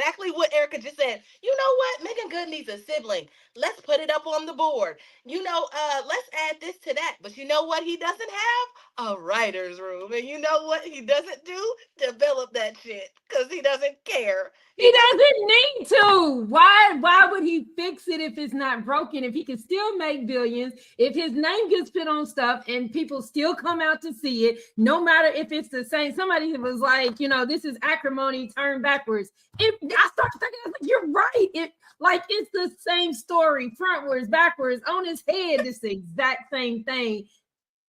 exactly what Erica just said. You know what? Megan Good needs a sibling. Let's put it up on the board. Let's add this to that. But you know what he doesn't have? A writer's room. And you know what he doesn't do? Develop that shit. Because he doesn't care. He doesn't need to. Why would he fix it if it's not broken? If he can still make billions, if his name gets put on stuff and people still come out to see it, no matter if it's the same. Somebody was like, this is acrimony turned backwards. I started thinking, I was like, you're right. It's the same story, frontwards, backwards, on his head. It's the exact same thing.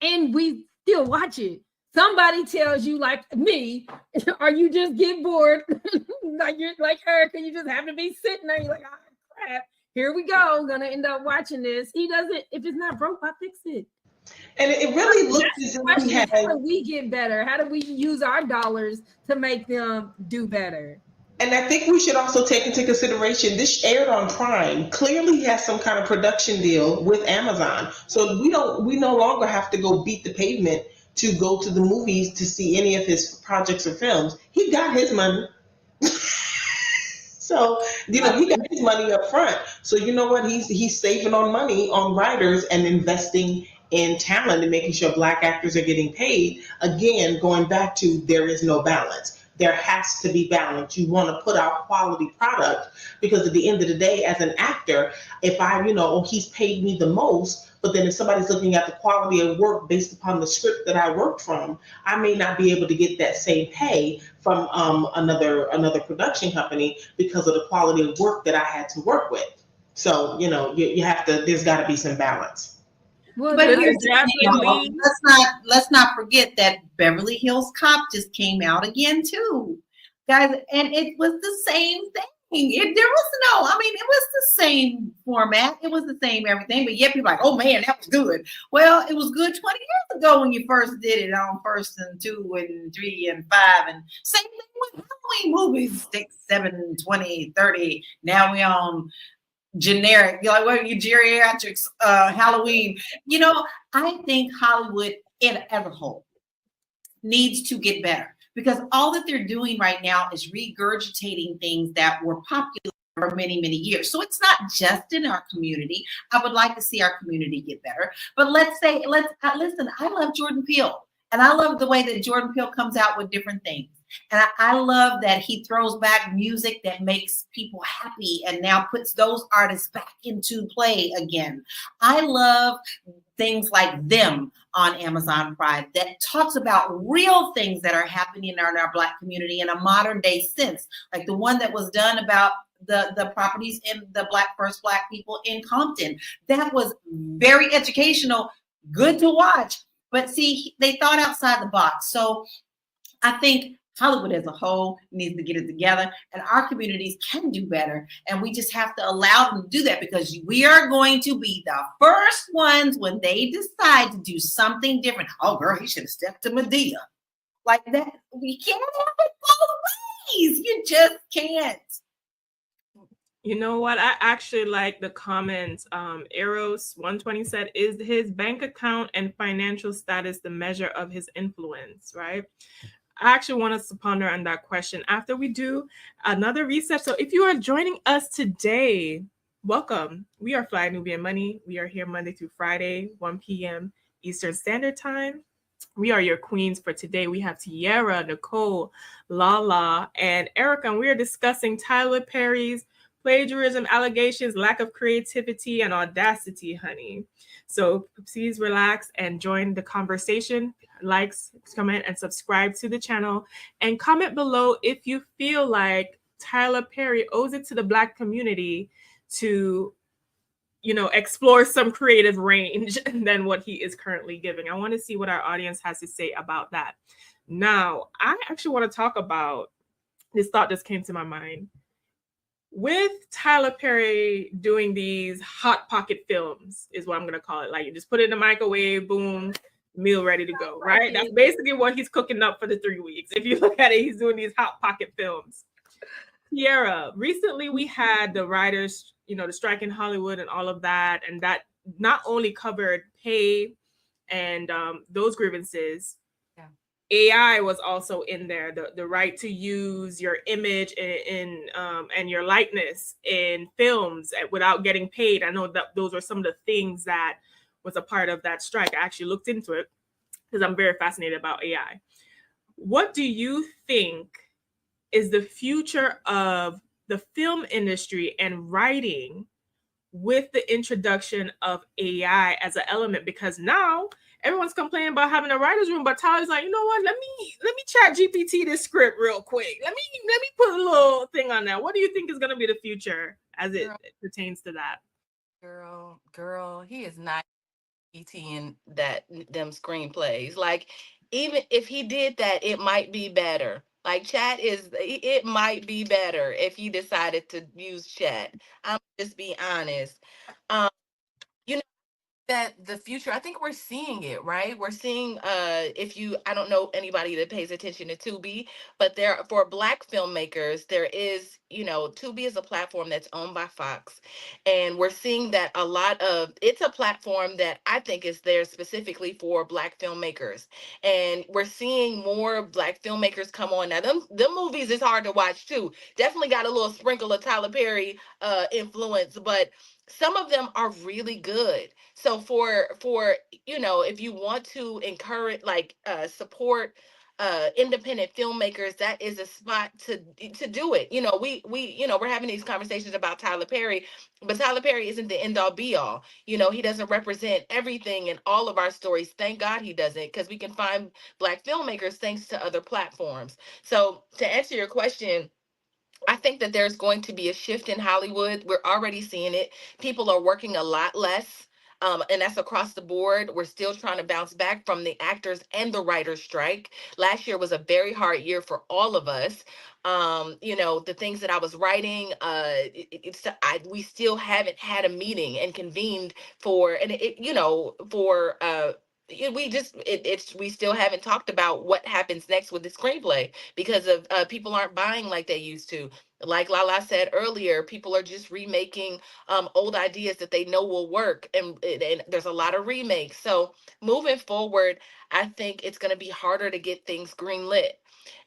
And we still watch it. Somebody tells you, like me, or you just get bored, like you're like Erica, you just happen to be sitting there. You're like, oh crap, here we go. I'm gonna end up watching this. He doesn't. If it's not broke, I fix it. And it really looks as if he has. How do we get better? How do we use our dollars to make them do better? And I think we should also take into consideration this aired on Prime. Clearly, he has some kind of production deal with Amazon, so we no longer have to go beat the pavement to go to the movies to see any of his projects or films. He got his money. So, he got his money up front. So you know what? He's saving on money on writers and investing in talent and making sure Black actors are getting paid. Again, going back to there is no balance. There has to be balance. You want to put out quality product because at the end of the day, as an actor, if he's paid me the most, but then if somebody's looking at the quality of work based upon the script that I worked from, I may not be able to get that same pay from another production company because of the quality of work that I had to work with. So, you have to, there's got to be some balance. Well, but let's not forget that Beverly Hills Cop just came out again too, guys, and it was the same thing. It was the same format. It was the same everything, but yet people are like, oh man, that was good. Well, it was good 20 years ago when you first did it on 1st and 2 and 3 and 5, and same thing with Halloween movies, 6, 7, 20, 30. Now we on generic, what are you, geriatrics, Halloween. I think Hollywood as a whole needs to get better, because all that they're doing right now is regurgitating things that were popular for many, many years. So it's not just in our community. I would like to see our community get better. But listen, I love Jordan Peele. And I love the way that Jordan Peele comes out with different things. And I love that he throws back music that makes people happy and now puts those artists back into play again. I love things like Them on Amazon Prime that talks about real things that are happening in our Black community in a modern day sense, like the one that was done about the properties in the first Black people in Compton. That was very educational, good to watch. But see, they thought outside the box. So I think Hollywood as a whole needs to get it together, and our communities can do better. And we just have to allow them to do that, because we are going to be the first ones when they decide to do something different. Oh, girl, he should have stepped to Medea. Like that. We can't have it both ways. You just can't. You know what? I actually like the comments. Eros 120 said, is his bank account and financial status the measure of his influence, right? I actually want us to ponder on that question after we do another reset. So if you are joining us today, welcome. We are Fly Nubian Money. We are here Monday through Friday, 1 p.m. Eastern Standard Time. We are your queens for today. We have Tiara, Nicole, Lala, and Erica, and we are discussing Tyler Perry's plagiarism allegations, lack of creativity, and audacity, honey. So please relax and join the conversation. Likes, comment, and subscribe to the channel. And comment below if you feel like Tyler Perry owes it to the Black community to, explore some creative range than what he is currently giving. I want to see what our audience has to say about that. Now, I actually want to talk about this thought just came to my mind. With Tyler Perry doing these hot pocket films, is what I'm going to call it. Like, you just put it in the microwave, boom, meal ready to go, right? That's basically what he's cooking up for the 3 weeks. If you look at it, he's doing these hot pocket films. Tiara, recently we had the writers, the strike in Hollywood and all of that. And that not only covered pay and those grievances, AI was also in there, the right to use your image in and your likeness in films without getting paid. I know that those were some of the things that was a part of that strike. I actually looked into it because I'm very fascinated about AI. What do you think is the future of the film industry and writing with the introduction of AI as an element? Because now everyone's complaining about having a writer's room, but Tyler's like, you know what? Let me chat GPT this script real quick. Let me put a little thing on that. What do you think is going to be the future as it Girl, pertains to that? girl, he is not ETing that them screenplays. Like, even if he did that, it might be better. Like, chat is, it might be better if he decided to use chat. I'm just be honest. Um, you that the future, I think we're seeing it, right? We're seeing, if you, I don't know anybody that pays attention to Tubi, but there, for black filmmakers, there is, Tubi is a platform that's owned by Fox, and we're seeing that a lot of, it's a platform that I think is there specifically for black filmmakers, and we're seeing more black filmmakers come on. Now them movies is hard to watch too, definitely got a little sprinkle of Tyler Perry influence, but some of them are really good. So for if you want to encourage, like, support independent filmmakers, that is a spot to do it. We're having these conversations about Tyler Perry, but Tyler Perry isn't the end all be all. He doesn't represent everything in all of our stories. Thank God he doesn't, because we can find black filmmakers thanks to other platforms. So to answer your question, I think that there's going to be a shift in Hollywood. We're already seeing it. People are working a lot less. And that's across the board. We're still trying to bounce back from the actors and the writers' strike. Last year was a very hard year for all of us. The things that I was writing, we still haven't had a meeting and convened for, and for we still haven't talked about what happens next with the screenplay, because of people aren't buying like they used to. Like Lala said earlier, people are just remaking old ideas that they know will work, and there's a lot of remakes. So moving forward, I think it's going to be harder to get things greenlit.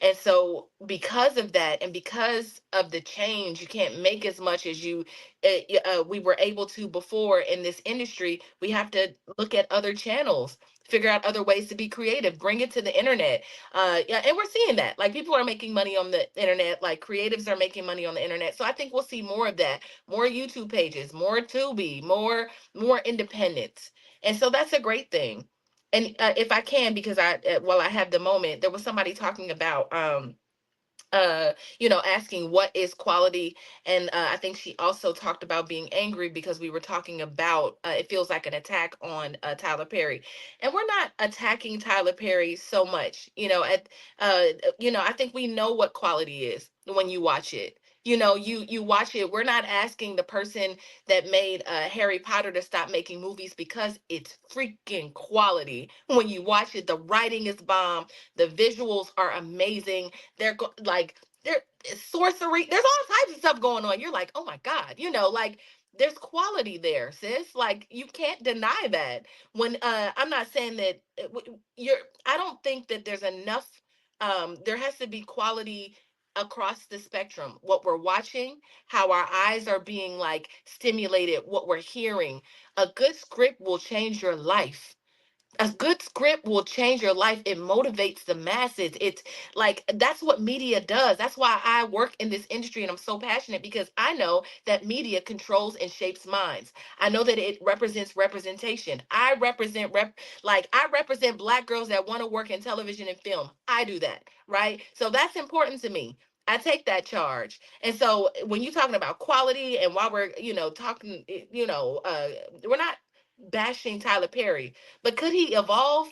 And so, because of that, and because of the change, you can't make as much as we were able to before in this industry. We have to look at other channels, figure out other ways to be creative, bring it to the internet. Yeah, and we're seeing that. Like, people are making money on the internet, like creatives are making money on the internet. So I think we'll see more of that, more YouTube pages, more Tubi, more independence. And so that's a great thing. And if I can, because while I have the moment, there was somebody talking about asking what is quality. And I think she also talked about being angry because we were talking about, it feels like an attack on Tyler Perry. And we're not attacking Tyler Perry so much. I think we know what quality is when you watch it. You watch it. We're not asking the person that made Harry Potter to stop making movies, because it's freaking quality. When you watch it, the writing is bomb, the visuals are amazing. Like, there is sorcery. There's all types of stuff going on. You're like, oh my God, like, there's quality there, sis. Like, you can't deny that. When I'm not saying that you're. I don't think that there's enough. There has to be quality across the spectrum. What we're watching, how our eyes are being, like, stimulated, what we're hearing. A good script will change your life. A good script will change your life. It motivates the masses. It's like, that's what media does. That's why I work in this industry, and I'm so passionate, because I know that media controls and shapes minds. I know that it represents representation. I represent Black girls that want to work in television and film. I do that, right? So that's important to me. I take that charge. And so when you're talking about quality, and while we're, talking, we're not bashing Tyler Perry, but could he evolve?